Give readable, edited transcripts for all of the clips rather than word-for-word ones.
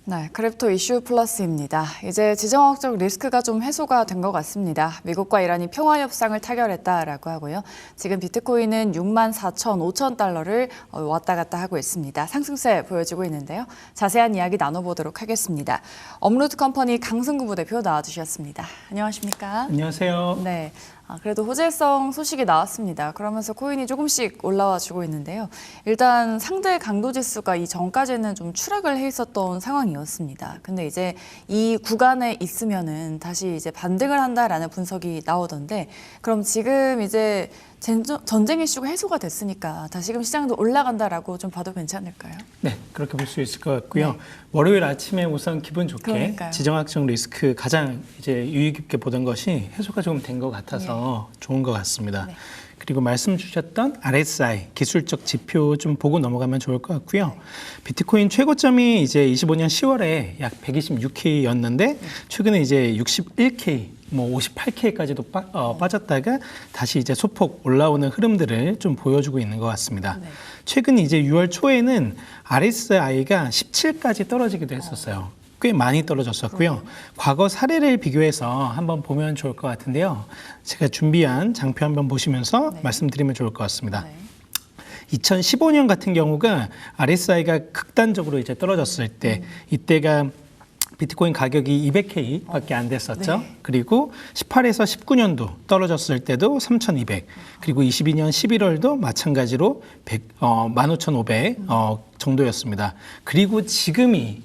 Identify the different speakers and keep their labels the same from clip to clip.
Speaker 1: 네, 크립토 이슈 플러스입니다. 이제 지정학적 리스크가 좀 해소가 된 것 같습니다. 미국과 이란이 평화협상을 타결했다라고 하고요. 지금 비트코인은 64,500달러를 왔다 갔다 하고 있습니다. 상승세 보여지고 있는데요. 자세한 이야기 나눠보도록 하겠습니다. 업로드 컴퍼니 강승구 부대표 나와주셨습니다. 안녕하십니까?
Speaker 2: 안녕하세요.
Speaker 1: 네. 그래도 호재성 소식이 나왔습니다. 그러면서 코인이 조금씩 올라와 주고 있는데요. 일단 상대 강도 지수가 이 전까지는 좀 추락을 해 있었던 상황이었습니다. 근데 이제 이 구간에 있으면은 다시 이제 반등을 한다라는 분석이 나오던데, 그럼 지금 이제 전쟁 이슈가 해소가 됐으니까 다시금 시장도 올라간다라고 좀 봐도 괜찮을까요?
Speaker 2: 네, 그렇게 볼 수 있을 것 같고요.
Speaker 1: 네.
Speaker 2: 월요일 아침에 우선 기분 좋게
Speaker 1: 그러니까요.
Speaker 2: 지정학적 리스크 가장 이제 유의 깊게 보던 것이 해소가 조금 된 것 같아서 좋은 것 같습니다.
Speaker 1: 네.
Speaker 2: 그리고 말씀 주셨던 RSI 기술적 지표 좀 보고 넘어가면 좋을 것 같고요. 비트코인 최고점이 이제 25년 10월에 약 126K였는데 최근에 이제 61K, 뭐 58K까지도 빠졌다가 다시 이제 소폭 올라오는 흐름들을 좀 보여주고 있는 것 같습니다.
Speaker 1: 네.
Speaker 2: 최근 이제 6월 초에는 RSI가 17까지 떨어지기도 했었어요. 꽤 많이 떨어졌었고요. 과거 사례를 비교해서 한번 보면 좋을 것 같은데요. 제가 준비한 장표 한번 보시면서 말씀드리면 좋을 것 같습니다.
Speaker 1: 네.
Speaker 2: 2015년 같은 경우가 RSI가 극단적으로 이제 떨어졌을 때 이때가 비트코인 가격이 200K밖에 안 됐었죠.
Speaker 1: 네.
Speaker 2: 그리고 18에서 19년도 떨어졌을 때도 3,200. 그리고 22년 11월도 마찬가지로 15,500 정도였습니다. 그리고 지금이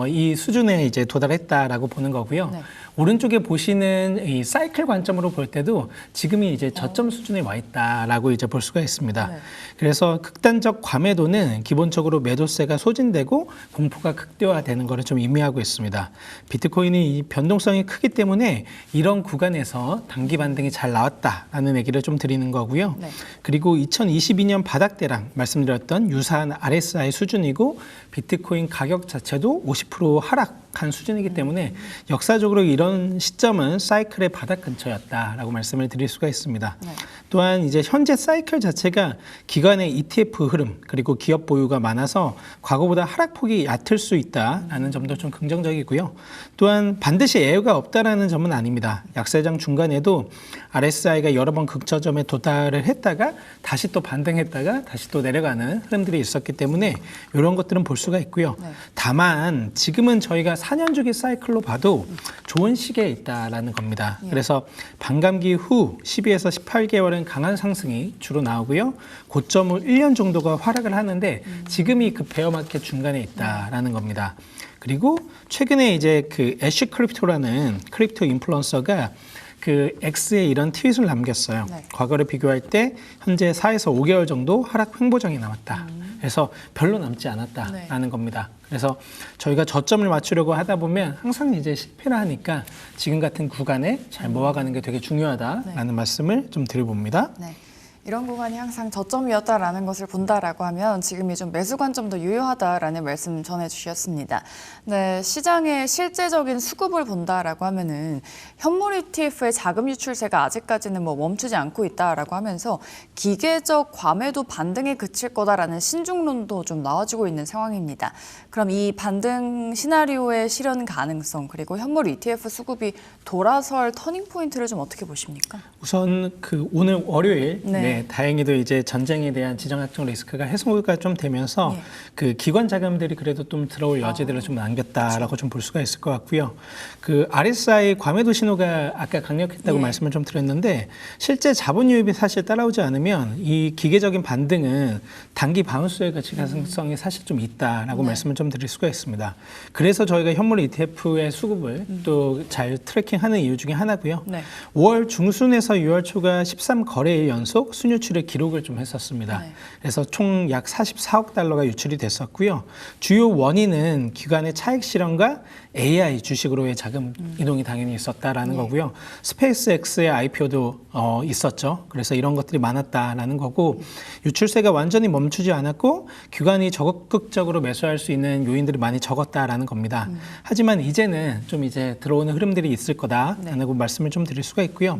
Speaker 2: 이 수준에 이제 도달했다라고 보는 거고요.
Speaker 1: 네.
Speaker 2: 오른쪽에 보시는 이 사이클 관점으로 볼 때도 지금이 이제 저점 수준에 와 있다라고 이제 볼 수가 있습니다.
Speaker 1: 네.
Speaker 2: 그래서 극단적 과매도는 기본적으로 매도세가 소진되고 공포가 극대화되는 것을 좀 의미하고 있습니다. 비트코인이 이 변동성이 크기 때문에 이런 구간에서 단기 반등이 잘 나왔다라는 얘기를 좀 드리는 거고요.
Speaker 1: 네.
Speaker 2: 그리고 2022년 바닥대랑 말씀드렸던 유사한 RSI 수준이고 비트코인 가격 자체도 50% 하락한 수준이기 때문에 역사적으로 이런 시점은 사이클의 바닥 근처였다라고 말씀을 드릴 수가 있습니다.
Speaker 1: 네.
Speaker 2: 또한 이제 현재 사이클 자체가 기관의 ETF 흐름 그리고 기업 보유가 많아서 과거보다 하락폭이 얕을 수 있다라는 점도 좀 긍정적이고요. 또한 반드시 애유가 없다라는 점은 아닙니다. 약세장 중간에도 RSI가 여러 번 극저점에 도달을 했다가 다시 또 반등했다가 다시 또 내려가는 흐름들이 있었기 때문에 이런 것들은 볼 수가 있고요.
Speaker 1: 네.
Speaker 2: 다만 지금은 저희가 4년 주기 사이클로 봐도 좋은 시기에 있다라는 겁니다. 그래서 반감기 후 12에서 18개월은 강한 상승이 주로 나오고요. 고점 후 1년 정도가 하락을 하는데 지금이 그 베어마켓 중간에 있다라는 겁니다. 그리고 최근에 이제 그 애쉬 크립토라는 크립토 인플루언서가 그 X에 이런 트윗을 남겼어요.
Speaker 1: 네.
Speaker 2: 과거를 비교할 때 현재 4에서 5개월 정도 하락 횡보장이 남았다. 그래서 별로 남지 않았다라는 겁니다. 그래서 저희가 저점을 맞추려고 하다 보면 항상 이제 실패를 하니까 지금 같은 구간에 잘 모아가는 게 되게 중요하다라는 말씀을 좀 드려봅니다.
Speaker 1: 네. 이런 구간이 항상 저점이었다라는 것을 본다라고 하면 지금이 좀 매수 관점도 유효하다라는 말씀 전해주셨습니다. 네, 시장의 실제적인 수급을 본다라고 하면은 현물 ETF의 자금 유출세가 아직까지는 뭐 멈추지 않고 있다라고 하면서 기계적 과매도 반등에 그칠 거다라는 신중론도 좀 나와주고 있는 상황입니다. 그럼 이 반등 시나리오의 실현 가능성 그리고 현물 ETF 수급이 돌아설 터닝 포인트를 좀 어떻게 보십니까?
Speaker 2: 우선 그 오늘 월요일
Speaker 1: 네.
Speaker 2: 다행히도 이제 전쟁에 대한 지정학적 리스크가 해소가 좀 되면서
Speaker 1: 예.
Speaker 2: 그 기관 자금들이 그래도 좀 들어올 여지들을 좀 남겼다라고 좀 볼 수가 있을 것 같고요. 그 RSI 과매도 신호가 아까 강력했다고
Speaker 1: 예.
Speaker 2: 말씀을 좀 드렸는데 실제 자본 유입이 사실 따라오지 않으면 이 기계적인 반등은 단기 바운스의 가치 가능성이 사실 좀 있다라고 말씀을 좀 드릴 수가 있습니다. 그래서 저희가 현물 ETF의 수급을 또 잘 트래킹하는 이유 중에 하나고요.
Speaker 1: 네.
Speaker 2: 5월 중순에서 6월 초가 13거래일 연속 순유출의 기록을 좀 했었습니다.
Speaker 1: 네.
Speaker 2: 그래서 총 약 44억 달러가 유출이 됐었고요. 주요 원인은 기관의 차익 실현과 AI 주식으로의 자금 이동이 당연히 있었다라는 거고요. 스페이스X의 IPO도 있었죠. 그래서 이런 것들이 많았다라는 거고 유출세가 완전히 멈추지 않았고 기관이 적극적으로 매수할 수 있는 요인들이 많이 적었다라는 겁니다. 하지만 이제는 좀 이제 들어오는 흐름들이 있을 거다라는 말씀을 좀 드릴 수가 있고요.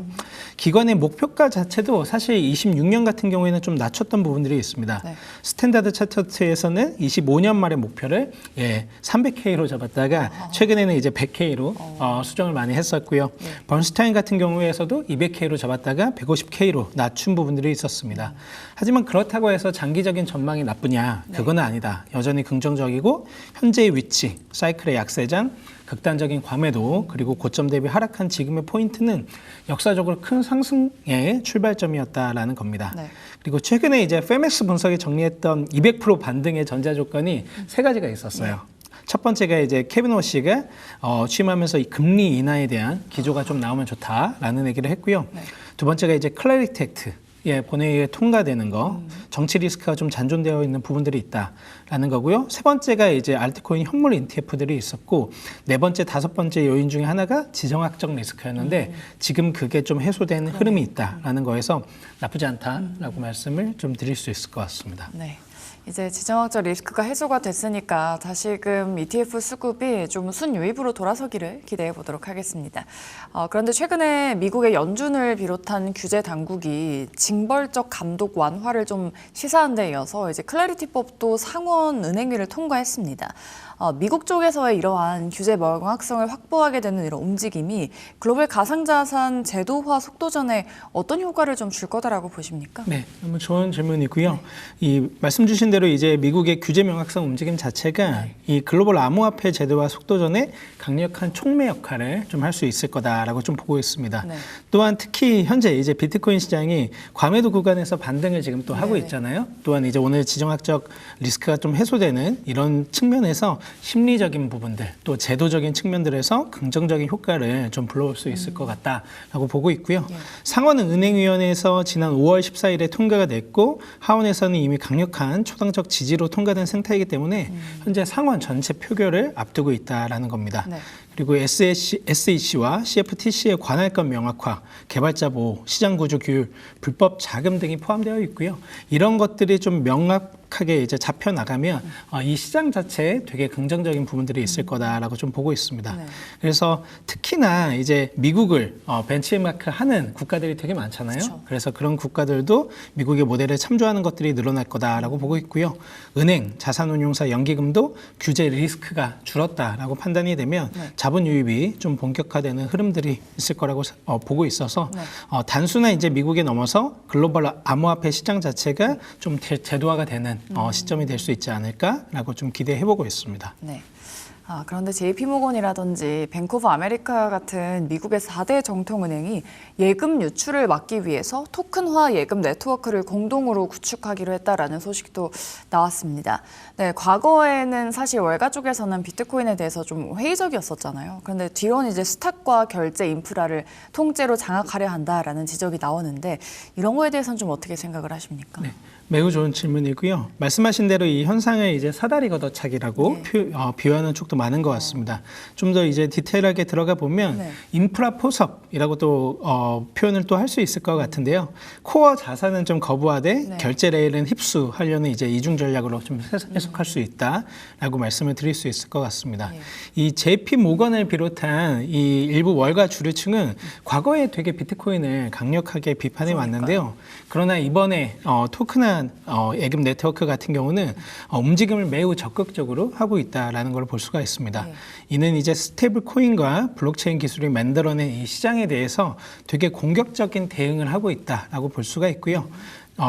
Speaker 2: 기관의 목표가 자체도 사실 2026년 같은 경우에는 좀 낮췄던 부분들이 있습니다.
Speaker 1: 네.
Speaker 2: 스탠다드 차트에서는 25년 말의 목표를 300K로 잡았다가 최근에는 이제 100K로 수정을 많이 했었고요.
Speaker 1: 네.
Speaker 2: 번스타인 같은 경우에서도 200K로 잡았다가 150K로 낮춘 부분들이 있었습니다. 하지만 그렇다고 해서 장기적인 전망이 나쁘냐? 그건 아니다. 여전히 긍정적이고 현재의 위치, 사이클의 약세장, 극단적인 과매도 그리고 고점 대비 하락한 지금의 포인트는 역사적으로 큰 상승의 출발점이었다라는 겁니다.
Speaker 1: 네.
Speaker 2: 그리고 최근에 이제 페맥스 분석이 정리했던 200% 반등의 전자 조건이 세 가지가 있었어요. 첫 번째가 이제 케빈 워시가 취임하면서 이 금리 인하에 대한 기조가 좀 나오면 좋다라는 얘기를 했고요. 두 번째가 이제 클래리티 액트. 본회의에 통과되는 거, 정치 리스크가 좀 잔존되어 있는 부분들이 있다라는 거고요. 세 번째가 이제 알트코인 현물 ETF들이 있었고, 네 번째, 다섯 번째 요인 중에 하나가 지정학적 리스크였는데 지금 그게 좀 해소되는 흐름이 있다라는 거에서 나쁘지 않다라고 말씀을 좀 드릴 수 있을 것 같습니다.
Speaker 1: 네. 이제 지정학적 리스크가 해소가 됐으니까 다시금 ETF 수급이 좀 순유입으로 돌아서기를 기대해 보도록 하겠습니다. 그런데 최근에 미국의 연준을 비롯한 규제 당국이 징벌적 감독 완화를 좀 시사한 데 이어서 이제 클래리티법도 상원 은행위를 통과했습니다. 미국 쪽에서의 이러한 규제 명확성을 확보하게 되는 이런 움직임이 글로벌 가상자산 제도화 속도전에 어떤 효과를 좀 줄 거다라고 보십니까?
Speaker 2: 네, 너무 좋은 질문이고요. 이 말씀 주신 대로 이제 미국의 규제 명확성 움직임 자체가 이 글로벌 암호화폐 제도화 속도전에 강력한 촉매 역할을 좀 할 수 있을 거다라고 좀 보고 있습니다.
Speaker 1: 네.
Speaker 2: 또한 특히 현재 이제 비트코인 시장이 과매도 구간에서 반등을 지금 또 하고 있잖아요. 또한 이제 오늘 지정학적 리스크가 좀 해소되는 이런 측면에서 심리적인 부분들 또 제도적인 측면들에서 긍정적인 효과를 좀 불러올 수 있을 것 같다라고 보고 있고요. 상원은 은행위원회에서 지난 5월 14일에 통과가 됐고 하원에서는 이미 강력한 초당적 지지로 통과된 상태이기 때문에 현재 상원 전체 표결을 앞두고 있다라는 겁니다.
Speaker 1: 네.
Speaker 2: 그리고 SEC와 CFTC의 관할권 명확화, 개발자 보호, 시장 구조 규율, 불법 자금 등이 포함되어 있고요. 이런 것들이 좀 명확하게 이제 잡혀 나가면 이 시장 자체에 되게 긍정적인 부분들이 있을 거다라고 좀 보고 있습니다.
Speaker 1: 네.
Speaker 2: 그래서 특히나 이제 미국을 벤치마크하는 국가들이 되게 많잖아요.
Speaker 1: 그렇죠.
Speaker 2: 그래서 그런 국가들도 미국의 모델에 참조하는 것들이 늘어날 거다라고 보고 있고요. 은행, 자산운용사, 연기금도 규제 리스크가 줄었다라고 판단이 되면 자본 유입이 좀 본격화되는 흐름들이 있을 거라고 보고 있어서 단순한 이제 미국에 넘어서 글로벌 암호화폐 시장 자체가 좀 제도화가 되는 시점이 될 수 있지 않을까라고 좀 기대해보고 있습니다.
Speaker 1: 네. 그런데 JP모건이라든지 뱅크 오브 아메리카 같은 미국의 4대 정통은행이 예금 유출을 막기 위해서 토큰화 예금 네트워크를 공동으로 구축하기로 했다라는 소식도 나왔습니다. 네, 과거에는 사실 월가 쪽에서는 비트코인에 대해서 좀 회의적이었었잖아요. 그런데 뒤로는 이제 스탁과 결제 인프라를 통째로 장악하려 한다라는 지적이 나오는데 이런 거에 대해서는 좀 어떻게 생각을 하십니까?
Speaker 2: 네. 매우 좋은 질문이고요. 말씀하신 대로 이 현상을 이제 사다리 걷어차기라고 비유하는 쪽도 많은 것 같습니다. 좀 더 이제 디테일하게 들어가 보면 인프라 포섭이라고 또 표현을 또 할 수 있을 것 같은데요. 코어 자산은 좀 거부하되 결제 레일은 흡수하려는 이제 이중 전략으로 좀 해석할 수 있다라고 말씀을 드릴 수 있을 것 같습니다. 이 JP 모건을 비롯한 이 일부 월가 주류층은 과거에 되게 비트코인을 강력하게 비판해 왔는데요. 그러나 이번에 토큰화 예금 네트워크 같은 경우는 움직임을 매우 적극적으로 하고 있다라는 걸 볼 수가 있습니다. 이는 이제 스테이블 코인과 블록체인 기술이 만들어낸 이 시장에 대해서 되게 공격적인 대응을 하고 있다라고 볼 수가 있고요.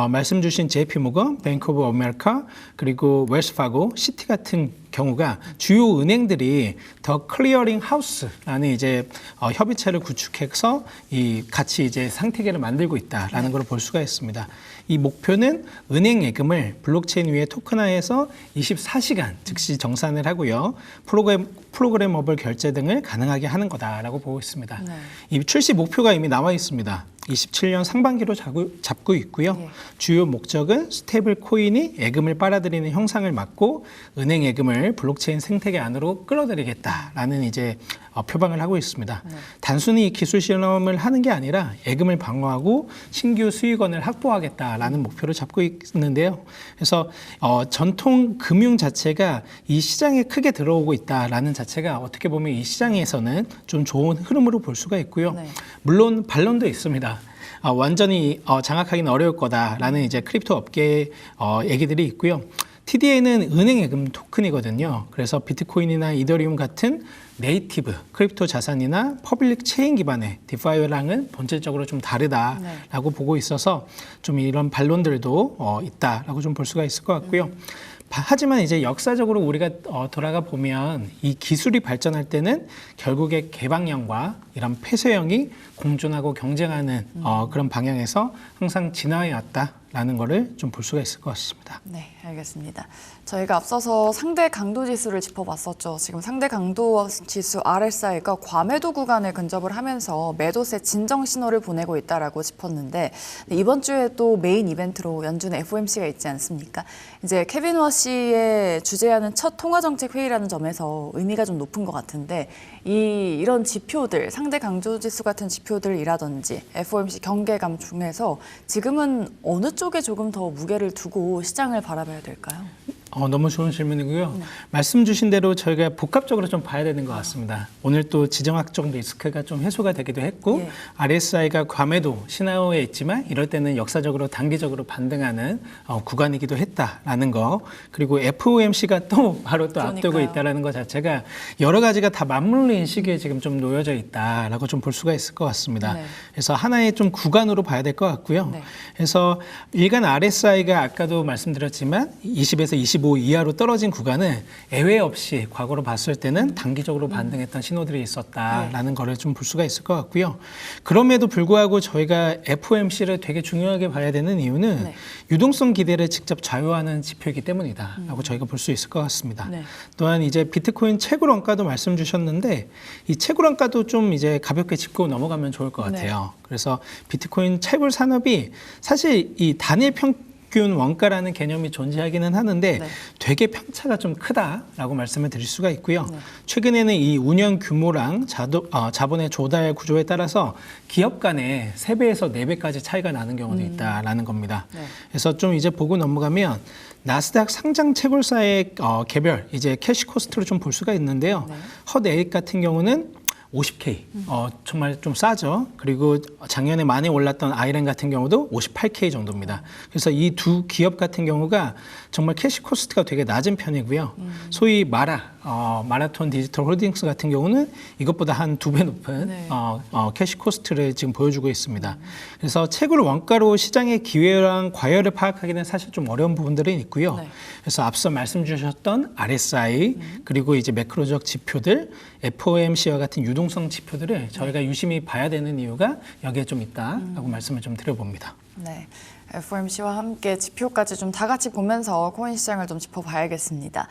Speaker 2: 말씀 주신 JP 모건, 뱅크 오브 아메리카, 그리고 웰스파고, 시티 같은 경우가 주요 은행들이 더 클리어링 하우스라는 이제 협의체를 구축해서 이 같이 이제 상태계를 만들고 있다라는 걸 볼 수가 있습니다. 이 목표는 은행 예금을 블록체인 위에 토큰화해서 24시간 즉시 정산을 하고요. 프로그래머블 결제 등을 가능하게 하는 거다라고 보고 있습니다. 이 출시 목표가 이미 나와 있습니다. 27년 상반기로 잡고 있고요. 주요 목적은 스테이블 코인이 예금을 빨아들이는 형상을 막고 은행 예금을 블록체인 생태계 안으로 끌어들이겠다라는 이제 표방을 하고 있습니다. 단순히 기술 실험을 하는 게 아니라 예금을 방어하고 신규 수익원을 확보하겠다라는 목표를 잡고 있는데요. 그래서 전통 금융 자체가 이 시장에 크게 들어오고 있다라는 자체가 어떻게 보면 이 시장에서는 좀 좋은 흐름으로 볼 수가 있고요. 물론 반론도 있습니다. 완전히 장악하기는 어려울 거다라는 이제 크립토 업계 얘기들이 있고요. TDA는 은행 예금 토큰이거든요. 그래서 비트코인이나 이더리움 같은 네이티브 크립토 자산이나 퍼블릭 체인 기반의 디파이랑은 본질적으로 좀 다르다라고 보고 있어서 좀 이런 반론들도 있다라고 좀 볼 수가 있을 것 같고요. 하지만 이제 역사적으로 우리가 돌아가 보면 이 기술이 발전할 때는 결국에 개방형과 이런 폐쇄형이 공존하고 경쟁하는 그런 방향에서 항상 진화해 왔다라는 거를 좀 볼 수가 있을 것 같습니다.
Speaker 1: 네, 알겠습니다. 저희가 앞서서 상대 강도 지수를 짚어봤었죠. 지금 상대 강도 지수 RSI가 과매도 구간을 근접을 하면서 매도세 진정 신호를 보내고 있다라고 짚었는데 이번 주에 또 메인 이벤트로 연준의 FOMC가 있지 않습니까? 이제 케빈 워시의 주재하는 첫 통화정책 회의라는 점에서 의미가 좀 높은 것 같은데 이런 지표들, 상대 강도 지수 같은 지표들이라든지 FOMC 경계감 중에서 지금은 어느 쪽에 조금 더 무게를 두고 시장을 바라봐야 될까요?
Speaker 2: 너무 좋은 질문이고요. 말씀 주신 대로 저희가 복합적으로 좀 봐야 되는 것 같습니다. 오늘 또 지정학적 리스크가 좀 해소가 되기도 했고 RSI가 과매도 시나리오에 있지만 이럴 때는 역사적으로 단기적으로 반등하는 구간이기도 했다라는 거, 그리고 FOMC가 또 바로 또 앞두고 있다라는 것 자체가 여러 가지가 다 맞물린 시기에 지금 좀 놓여져 있다라고 좀 볼 수가 있을 것 같습니다. 그래서 하나의 좀 구간으로 봐야 될 것 같고요. 그래서 일간 RSI가 아까도 말씀드렸지만 20에서 25 이하로 떨어진 구간은 예외 없이 과거로 봤을 때는 단기적으로 반등했던 신호들이 있었다라는 거를 좀 볼 수가 있을 것 같고요. 그럼에도 불구하고 저희가 FOMC를 되게 중요하게 봐야 되는 이유는 유동성 기대를 직접 좌우하는 지표이기 때문이다라고 저희가 볼 수 있을 것 같습니다. 또한 이제 비트코인 채굴 원가도 말씀 주셨는데 이 채굴 원가도 좀 이제 가볍게 짚고 넘어가면 좋을 것 같아요. 그래서 비트코인 채굴 산업이 사실 이 단일 평균 원가라는 개념이 존재하기는 하는데 되게 편차가 좀 크다라고 말씀을 드릴 수가 있고요. 최근에는 이 운영 규모랑 자본의 조달 구조에 따라서 기업 간에 3배에서 4배까지 차이가 나는 경우도 있다라는 겁니다. 그래서 좀 이제 보고 넘어가면 나스닥 상장 채굴사의 개별 이제 캐시 코스트로 좀 볼 수가 있는데요. 헛에잇 같은 경우는 50K, 정말 좀 싸죠. 그리고 작년에 많이 올랐던 아이랜 같은 경우도 58K 정도입니다. 그래서 이 두 기업 같은 경우가 정말 캐시 코스트가 되게 낮은 편이고요. 소위 마라톤 디지털 홀딩스 같은 경우는 이것보다 한 2배 높은 캐시 코스트를 지금 보여주고 있습니다. 그래서 채굴 원가로 시장의 기회랑 과열을 파악하기는 사실 좀 어려운 부분들은 있고요. 그래서 앞서 말씀 주셨던 RSI 그리고 이제 매크로적 지표들, FOMC와 같은 유동성 지표들을 저희가 유심히 봐야 되는 이유가 여기에 좀 있다라고 말씀을 좀 드려봅니다.
Speaker 1: 네. FOMC와 함께 지표까지 좀 다 같이 보면서 코인 시장을 좀 짚어봐야겠습니다.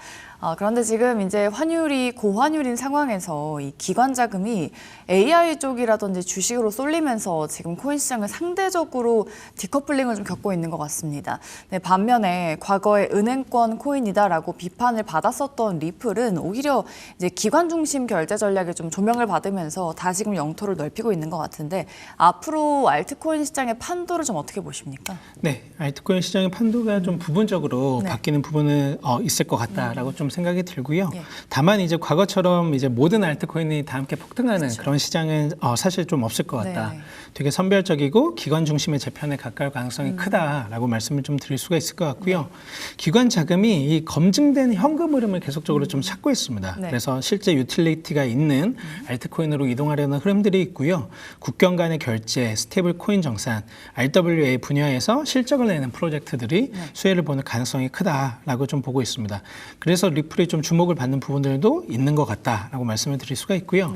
Speaker 1: 그런데 지금 이제 환율이 고환율인 상황에서 이 기관 자금이 AI 쪽이라든지 주식으로 쏠리면서 지금 코인 시장을 상대적으로 디커플링을 좀 겪고 있는 것 같습니다. 네, 반면에 과거에 은행권 코인이다라고 비판을 받았었던 리플은 오히려 이제 기관 중심 결제 전략에 좀 조명을 받으면서 다시금 영토를 넓히고 있는 것 같은데 앞으로 알트코인 시장의 판도를 좀 어떻게 보십니까?
Speaker 2: 네, 알트코인 시장의 판도가 좀 부분적으로 바뀌는 부분은 있을 것 같다라고 좀 생각이 들고요. 다만 이제 과거처럼 이제 모든 알트코인이 다 함께 폭등하는 그런 시장은 사실 좀 없을 것 같다. 되게 선별적이고 기관 중심의 재편에 가까울 가능성이 크다라고 말씀을 좀 드릴 수가 있을 것 같고요. 기관 자금이 이 검증된 현금 흐름을 계속적으로 좀 찾고 있습니다. 그래서 실제 유틸리티가 있는 알트코인으로 이동하려는 흐름들이 있고요. 국경 간의 결제, 스테이블 코인 정산, RWA 분야에서 실적을 내는 프로젝트들이 수혜를 보는 가능성이 크다라고 좀 보고 있습니다. 그래서 리플이 좀 주목을 받는 부분들도 있는 것 같다라고 말씀을 드릴 수가 있고요.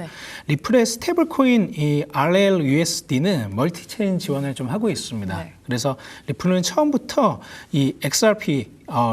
Speaker 2: 리플의 스테이블 코인 이 RLUSD는 멀티체인 지원을 좀 하고 있습니다. 그래서 리플은 처음부터 이 XRP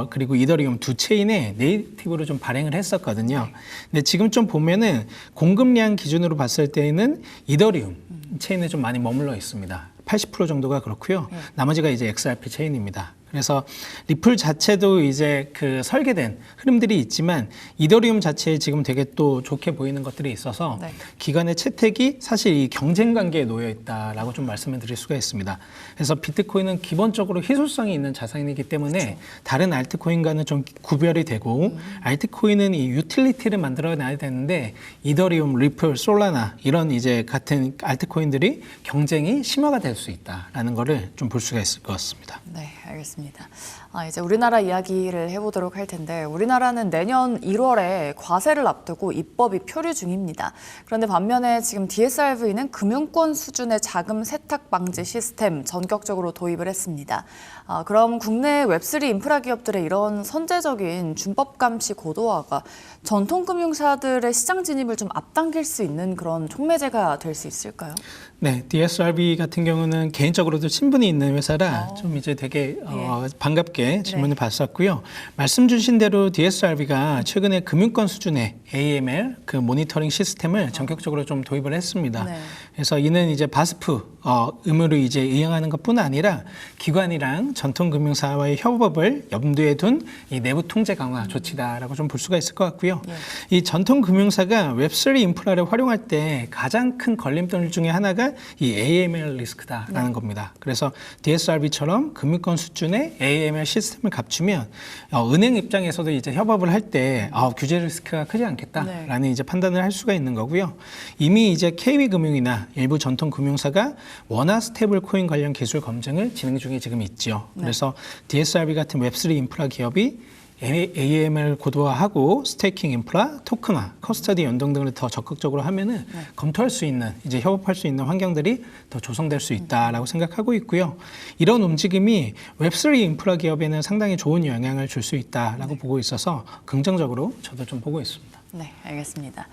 Speaker 2: 그리고 이더리움 두 체인에 네이티브로 좀 발행을 했었거든요. 근데 지금 좀 보면은 공급량 기준으로 봤을 때는 이더리움 체인에 좀 많이 머물러 있습니다. 80% 정도가 그렇고요. 나머지가 이제 XRP 체인입니다. 그래서 리플 자체도 이제 그 설계된 흐름들이 있지만 이더리움 자체에 지금 되게 또 좋게 보이는 것들이 있어서
Speaker 1: 네.
Speaker 2: 기관의 채택이 사실 이 경쟁 관계에 놓여 있다라고 좀 말씀을 드릴 수가 있습니다. 그래서 비트코인은 기본적으로 희소성이 있는 자산이기 때문에
Speaker 1: 그렇죠.
Speaker 2: 다른 알트코인과는 좀 구별이 되고 알트코인은 이 유틸리티를 만들어내야 되는데 이더리움, 리플, 솔라나 이런 이제 같은 알트코인들이 경쟁이 심화가 될 수 있다라는 거를 좀 볼 수가 있을 것 같습니다.
Speaker 1: 네, 알겠습니다. 이제 우리나라 이야기를 해보도록 할 텐데 우리나라는 내년 1월에 과세를 앞두고 입법이 표류 중입니다. 그런데 반면에 지금 DSRV는 금융권 수준의 자금 세탁 방지 시스템 전격적으로 도입을 했습니다. 그럼 국내 웹3 인프라 기업들의 이런 선제적인 준법 감시 고도화가 전통 금융사들의 시장 진입을 좀 앞당길 수 있는 그런 촉매제가 될 수 있을까요?
Speaker 2: 네, DSRV 같은 경우는 개인적으로도 친분이 있는 회사라 좀 이제 되게 반갑게 질문을 봤었고요. 말씀 주신 대로 DSRV가 최근에 금융권 수준의 AML 그 모니터링 시스템을 전격적으로 좀 도입을 했습니다.
Speaker 1: 네.
Speaker 2: 그래서 이는 이제 바스프 의무를 이제 이행하는 것뿐 아니라 기관이랑 전통 금융사와의 협업을 염두에 둔 이 내부 통제 강화 조치다라고 좀 볼 수가 있을 것 같고요. 이 전통 금융사가 웹3 인프라를 활용할 때 가장 큰 걸림돌 중에 하나가 이 AML 리스크다라는 겁니다. 그래서 DSRV처럼 금융권 수준의 AML 시스템을 갖추면 은행 입장에서도 이제 협업을 할 때 규제 리스크가 크지 않겠다라는 이제 판단을 할 수가 있는 거고요. 이미 이제 KB금융이나 일부 전통 금융사가 원화 스테이블 코인 관련 기술 검증을 진행 중에 지금 있죠. 그래서 DSRV 같은 웹3 인프라 기업이 AML 고도화하고 스테이킹 인프라, 토큰화, 커스터디 연동 등을 더 적극적으로 하면은 검토할 수 있는 이제 협업할 수 있는 환경들이 더 조성될 수 있다라고 생각하고 있고요. 이런 움직임이 웹3 인프라 기업에는 상당히 좋은 영향을 줄 수 있다라고 보고 있어서 긍정적으로 저도 좀 보고 있습니다.
Speaker 1: 네, 알겠습니다.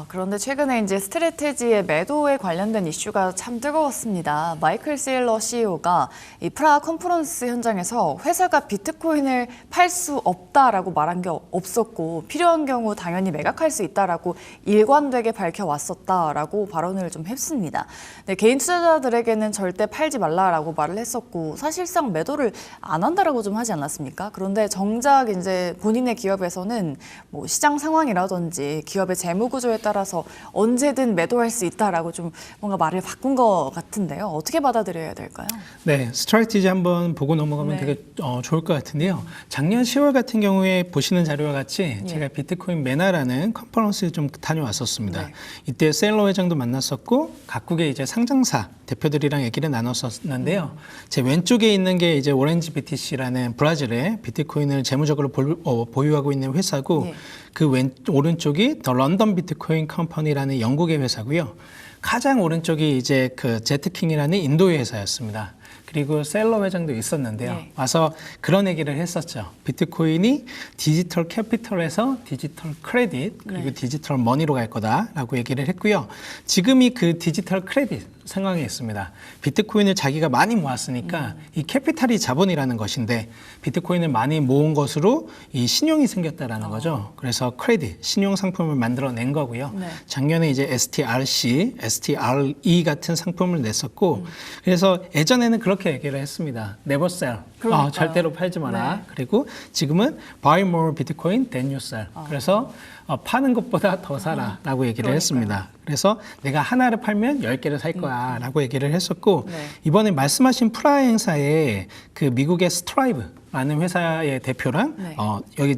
Speaker 1: 그런데 최근에 이제 스트래테지의 매도에 관련된 이슈가 참 뜨거웠습니다. 마이클 세일러 CEO가 이 프라하 컨퍼런스 현장에서 회사가 비트코인을 팔 수 없다라고 말한 게 없었고 필요한 경우 당연히 매각할 수 있다라고 일관되게 밝혀왔었다라고 발언을 좀 했습니다. 네, 개인 투자자들에게는 절대 팔지 말라라고 말을 했었고 사실상 매도를 안 한다라고 좀 하지 않았습니까? 그런데 정작 이제 본인의 기업에서는 뭐 시장 상황이라든지 기업의 재무 구조 에 따라서 언제든 매도할 수 있다라고 좀 뭔가 말을 바꾼 것 같은데요. 어떻게 받아들여야 될까요?
Speaker 2: 네, 스트래티지 한번 보고 넘어가면 되게 좋을 것 같은데요. 작년 10월 같은 경우에 보시는 자료와 같이 제가 비트코인 메나라는 컨퍼런스에 좀 다녀왔었습니다. 이때 셀러 회장도 만났었고 각국의 이제 상장사 대표들이랑 얘기를 나눴었는데요. 제 왼쪽에 있는 게 이제 오렌지 BTC라는 브라질의 비트코인을 재무적으로 보유하고 있는 회사고 그 오른쪽이 더 런던 비트코인 컴퍼니라는 영국의 회사고요. 가장 오른쪽이 이제 그 제트킹이라는 인도의 회사였습니다. 그리고 셀러 회장도 있었는데요. 와서 그런 얘기를 했었죠. 비트코인이 디지털 캐피털에서 디지털 크레딧 그리고 디지털 머니로 갈 거다라고 얘기를 했고요. 지금이 그 디지털 크레딧 상황에 있습니다. 비트코인을 자기가 많이 모았으니까 이 캐피탈이 자본이라는 것인데 비트코인을 많이 모은 것으로 이 신용이 생겼다라는 거죠. 그래서 크레딧, 신용 상품을 만들어낸 거고요. 작년에 이제 STRC, STRE 같은 상품을 냈었고 그래서 예전에는 그렇게 얘기를 했습니다. Never sell. 절대로 팔지 마라. 그리고 지금은 buy more Bitcoin than you sell. 그래서 파는 것보다 더 사라라고 얘기를 했습니다. 그래서 내가 하나를 팔면 10개를 살 거야라고 얘기를 했었고 이번에 말씀하신 프라하 행사에 그 미국의 스트라이브라는 회사의 대표랑 여기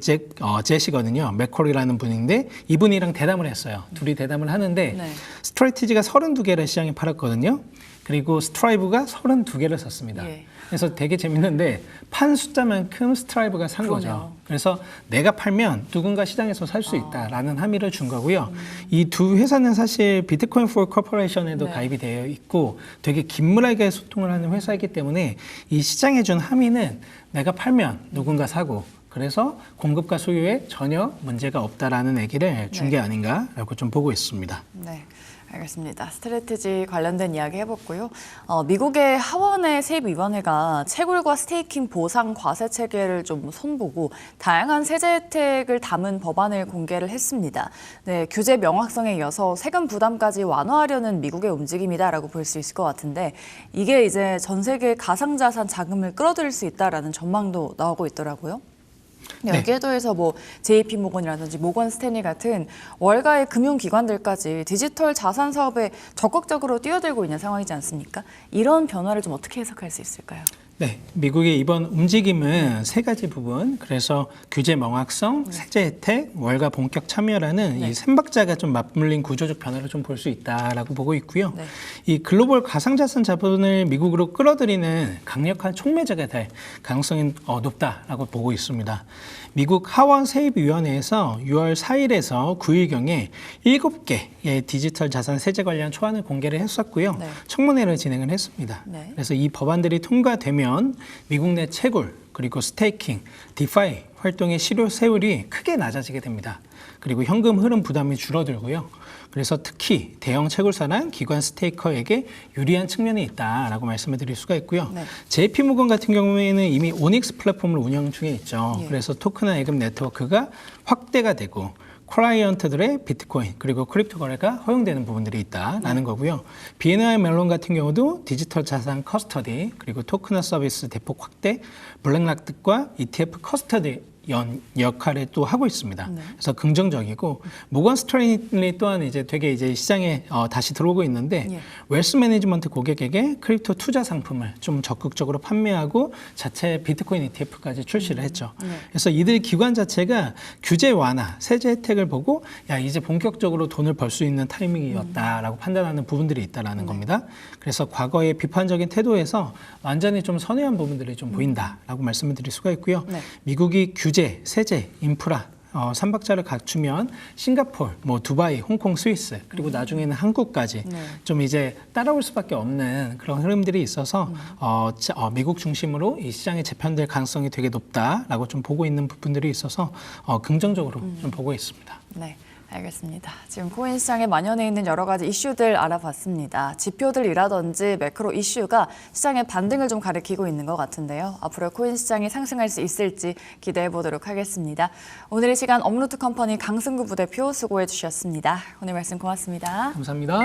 Speaker 2: 제시거든요. 맥콜이라는 분인데 이분이랑 대담을 했어요. 둘이 대담을 하는데 스트래티지가 32개를 시장에 팔았거든요. 그리고 스트라이브가 32개를 샀습니다. 그래서 되게 재밌는데 판 숫자만큼 스트라이브가 산 거죠. 그래서 내가 팔면 누군가 시장에서 살 수 있다라는 함의를 준 거고요. 이 두 회사는 사실 비트코인 포 코퍼레이션에도 가입이 되어 있고 되게 긴밀하게 소통을 하는 회사이기 때문에 이 시장에 준 함의는 내가 팔면 누군가 사고 그래서 공급과 수요에 전혀 문제가 없다라는 얘기를 준 게 아닌가라고 좀 보고 있습니다.
Speaker 1: 네. 알겠습니다. 스트래티지 관련된 이야기 해봤고요. 미국의 하원의 세입위원회가 채굴과 스테이킹 보상 과세 체계를 좀 손보고 다양한 세제 혜택을 담은 법안을 공개를 했습니다. 네, 규제 명확성에 이어서 세금 부담까지 완화하려는 미국의 움직임이다라고 볼 수 있을 것 같은데 이게 이제 전 세계 가상자산 자금을 끌어들일 수 있다라는 전망도 나오고 있더라고요.
Speaker 2: 네.
Speaker 1: 여기에 더해서 뭐 JP 모건이라든지 모건 스탠리 같은 월가의 금융기관들까지 디지털 자산 사업에 적극적으로 뛰어들고 있는 상황이지 않습니까? 이런 변화를 좀 어떻게 해석할 수 있을까요?
Speaker 2: 네, 미국의 이번 움직임은 세 가지 부분, 그래서 규제 명확성, 세제 혜택, 월가 본격 참여라는 이 삼박자가 좀 맞물린 구조적 변화를 좀 볼 수 있다라고 보고 있고요.
Speaker 1: 네.
Speaker 2: 이 글로벌 가상자산 자본을 미국으로 끌어들이는 강력한 촉매제가 될 가능성이 높다라고 보고 있습니다. 미국 하원 세입위원회에서 6월 4일에서 9일경에 7개의 디지털 자산 세제 관련 초안을 공개를 했었고요.
Speaker 1: 네.
Speaker 2: 청문회를 진행을 했습니다.
Speaker 1: 네.
Speaker 2: 그래서 이 법안들이 통과되면 미국 내 채굴 그리고 스테이킹, 디파이 활동의 실효 세율이 크게 낮아지게 됩니다. 그리고 현금 흐름 부담이 줄어들고요. 그래서 특히 대형 채굴사나 기관 스테이커에게 유리한 측면이 있다라고 말씀을 드릴 수가 있고요.
Speaker 1: 네.
Speaker 2: JP모건 같은 경우에는 이미 오닉스 플랫폼을 운영 중에 있죠.
Speaker 1: 예.
Speaker 2: 그래서 토큰화 예금 네트워크가 확대가 되고 클라이언트들의 비트코인 그리고 크립토 거래가 허용되는 부분들이 있다라는 거고요. BNY 멜론 같은 경우도 디지털 자산 커스터디 그리고 토큰화 서비스 대폭 확대, 블랙락과 ETF 커스터디 역할을 또 하고 있습니다.
Speaker 1: 네.
Speaker 2: 그래서 긍정적이고 모건 스탠리 또한 이제 되게 이제 시장에 다시 들어오고 있는데
Speaker 1: 예.
Speaker 2: 웰스 매니지먼트 고객에게 크립토 투자 상품을 좀 적극적으로 판매하고 자체 비트코인 ETF까지 출시를 했죠. 그래서 이들 기관 자체가 규제 완화, 세제 혜택을 보고 야 이제 본격적으로 돈을 벌 수 있는 타이밍이었다라고 판단하는 부분들이 있다라는 겁니다. 그래서 과거의 비판적인 태도에서 완전히 좀 선회한 부분들이 좀 보인다라고 말씀을 드릴 수가 있고요.
Speaker 1: 네.
Speaker 2: 미국이 규제, 세제, 인프라 삼박자를 갖추면 싱가포르, 뭐 두바이, 홍콩, 스위스 그리고 나중에는 한국까지
Speaker 1: 네.
Speaker 2: 좀 이제 따라올 수밖에 없는 그런 흐름들이 있어서 미국 중심으로 이 시장에 재편될 가능성이 되게 높다라고 좀 보고 있는 부분들이 있어서 긍정적으로 좀 보고 있습니다.
Speaker 1: 네. 알겠습니다. 지금 코인 시장에 만연해 있는 여러 가지 이슈들 알아봤습니다. 지표들이라든지 매크로 이슈가 시장의 반등을 좀 가리키고 있는 것 같은데요. 앞으로 코인 시장이 상승할 수 있을지 기대해 보도록 하겠습니다. 오늘 이 시간 업루트 컴퍼니 강승구 부대표 수고해 주셨습니다. 오늘 말씀 고맙습니다.
Speaker 2: 감사합니다.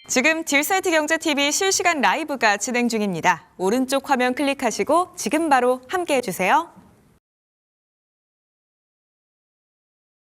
Speaker 3: 지금 딜사이트 경제TV 실시간 라이브가 진행 중입니다. 오른쪽 화면 클릭하시고 지금 바로 함께해 주세요.